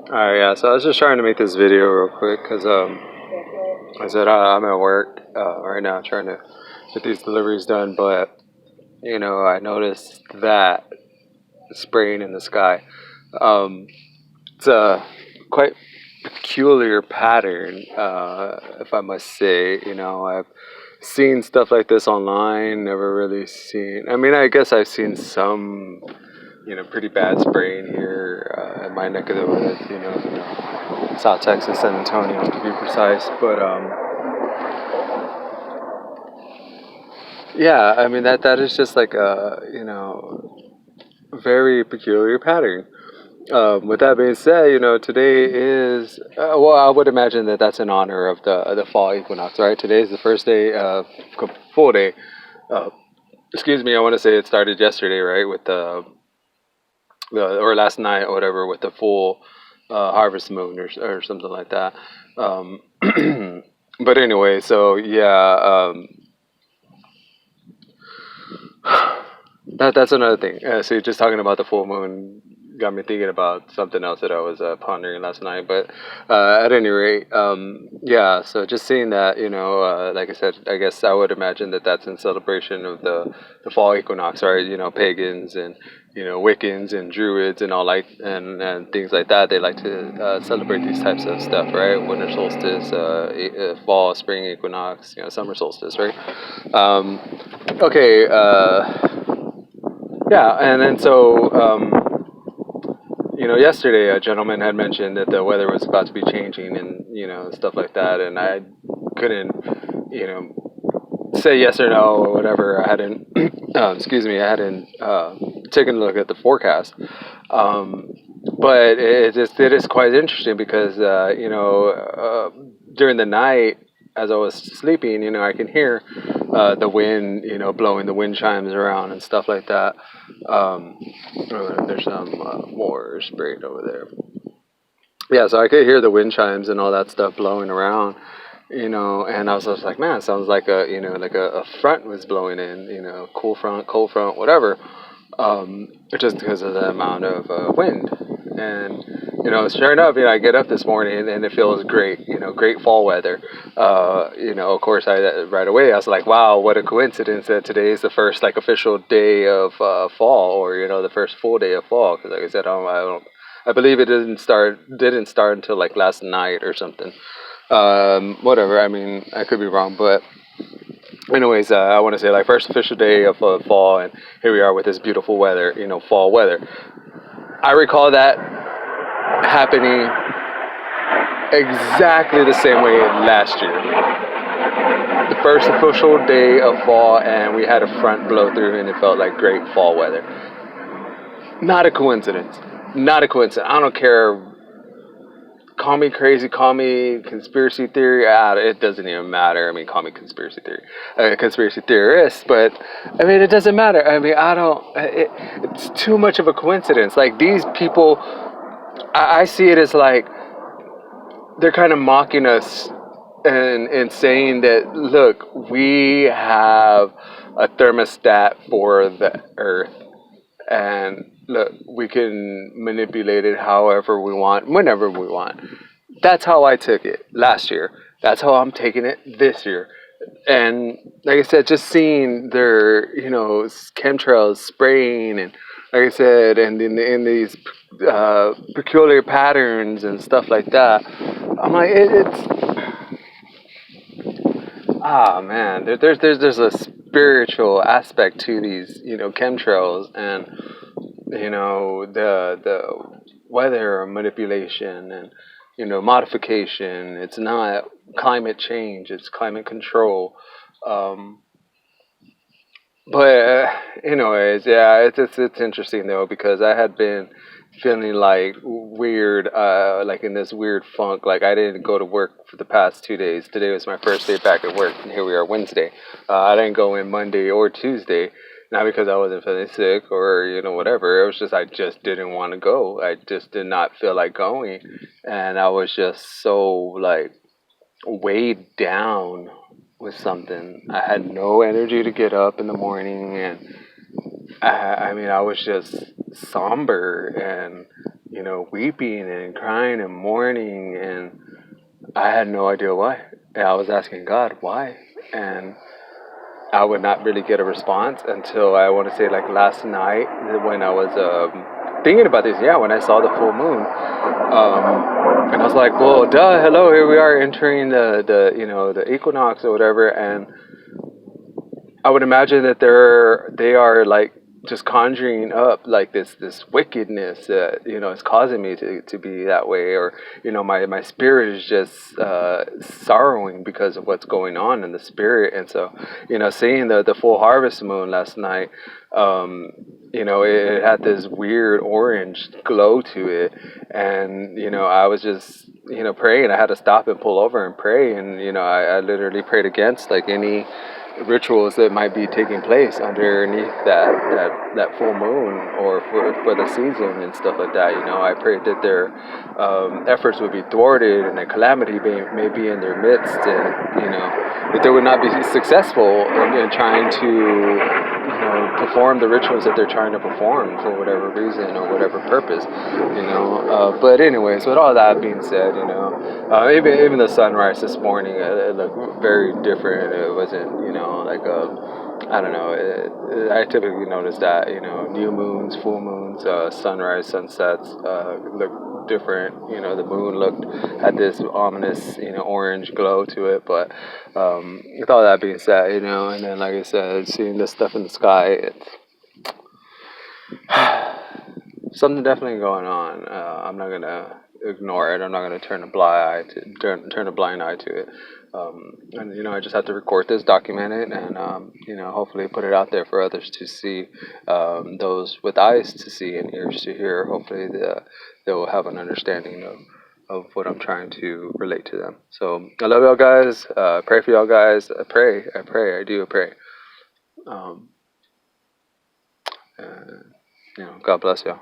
Alright, yeah, so I was just trying to make this video real quick because I said I'm at work right now trying to get these deliveries done, but I noticed that spraying in the sky. Um, it's a quite peculiar pattern, if I must say. I've seen stuff like this online, never really seen. I mean, I guess I've seen some, pretty bad spraying here in my neck of the woods, South Texas, San Antonio to be precise. But yeah, I mean that is just like a very peculiar pattern. With that being said, today is well, I would imagine that that's in honor of the fall equinox, right? Today is the first day of full day. Uh, Excuse me, I want to say it started yesterday, right, with the or last night or whatever with the full harvest moon or something like that. Um, but anyway, so yeah, that's another thing. So just talking about the full moon got me thinking about something else that I was pondering last night. But at any rate, yeah. So just seeing that, like I said, I guess I would imagine that that's in celebration of the fall equinox, right? Pagans and Wiccans and Druids and all and things like that. They like to celebrate these types of stuff, right? Winter solstice, fall, spring equinox, summer solstice, right? Um, okay. Yeah, and then so yesterday a gentleman had mentioned that the weather was about to be changing and stuff like that, and I couldn't say yes or no or whatever. I hadn't excuse me, I hadn't taken a look at the forecast. Um, but it is quite interesting because during the night as I was sleeping, I can hear the wind, blowing the wind chimes around and stuff like that. Um, there's some more sprayed over there. Yeah, so I could hear the wind chimes and all that stuff blowing around, and I was just like, man, it sounds like a front was blowing in, cool front, cold front, whatever, just because of the amount of wind. And sure enough, I get up this morning and it feels great, great fall weather. Of course, I right away I was like, wow, what a coincidence that today is the first like official day of fall, or the first full day of fall. Because like I said, I believe it didn't start until like last night or something. Whatever. I mean, I could be wrong, but anyways, I want to say like first official day of fall, and here we are with this beautiful weather, fall weather. I recall that happening exactly the same way last year. The first official day of fall, and we had a front blow through, and it felt like great fall weather. Not a coincidence. Not a coincidence. I don't care. Call me crazy, call me conspiracy theory. It doesn't even matter. I mean, call me conspiracy theorist. But I mean, it doesn't matter. I mean, I don't. It's too much of a coincidence. Like these people, I see it as like they're kind of mocking us and saying that, look, we have a thermostat for the Earth, and look, we can manipulate it however we want, whenever we want. That's how I took it last year. That's how I'm taking it this year. And like I said, just seeing their, chemtrails spraying, and like I said, and in these peculiar patterns and stuff like that, I'm like, man, there's a spiritual aspect to these, chemtrails, and the weather manipulation and modification. It's not climate change; it's climate control. Um, but anyways, yeah, it's interesting though because I had been feeling like weird, like in this weird funk. Like I didn't go to work for the past 2 days. Today was my first day back at work, and here we are Wednesday. I didn't go in Monday or Tuesday, not because I wasn't feeling sick or whatever. It was just I just didn't want to go. I just did not feel like going, and I was just so like weighed down with something. I had no energy to get up in the morning, and I mean, I was just somber and, weeping and crying and mourning, and I had no idea why. And I was asking God why, and I would not really get a response until I want to say like last night when I was thinking about this. Yeah, when I saw the full moon, and I was like, well, duh, hello, here we are entering the equinox or whatever, and I would imagine that they are like just conjuring up like this wickedness that is causing me to be that way, or my spirit is just sorrowing because of what's going on in the spirit. And so seeing the full harvest moon last night, it had this weird orange glow to it, and I was just praying. I had to stop and pull over and pray, and I literally prayed against like any rituals that might be taking place underneath that full moon, or for the season and stuff like that. I prayed that their efforts would be thwarted, and that calamity may be in their midst, and that they would not be successful in trying to perform the rituals that they're trying to perform for whatever reason or whatever purpose. But anyways, with all that being said, even the sunrise this morning, it looked very different. It wasn't like I don't know. I typically notice that new moons, full moons, sunrise, sunsets look different. The moon had this ominous orange glow to it. But with all that being said, and then like I said, seeing this stuff in the sky, it's something definitely going on. I'm not gonna ignore it. I'm not gonna turn a blind eye to it. And I just have to record this, document it, and hopefully put it out there for others to see, those with eyes to see and ears to hear. Hopefully they will have an understanding of what I'm trying to relate to them. So I love y'all guys. Pray for y'all guys. I pray. I do pray. And God bless y'all.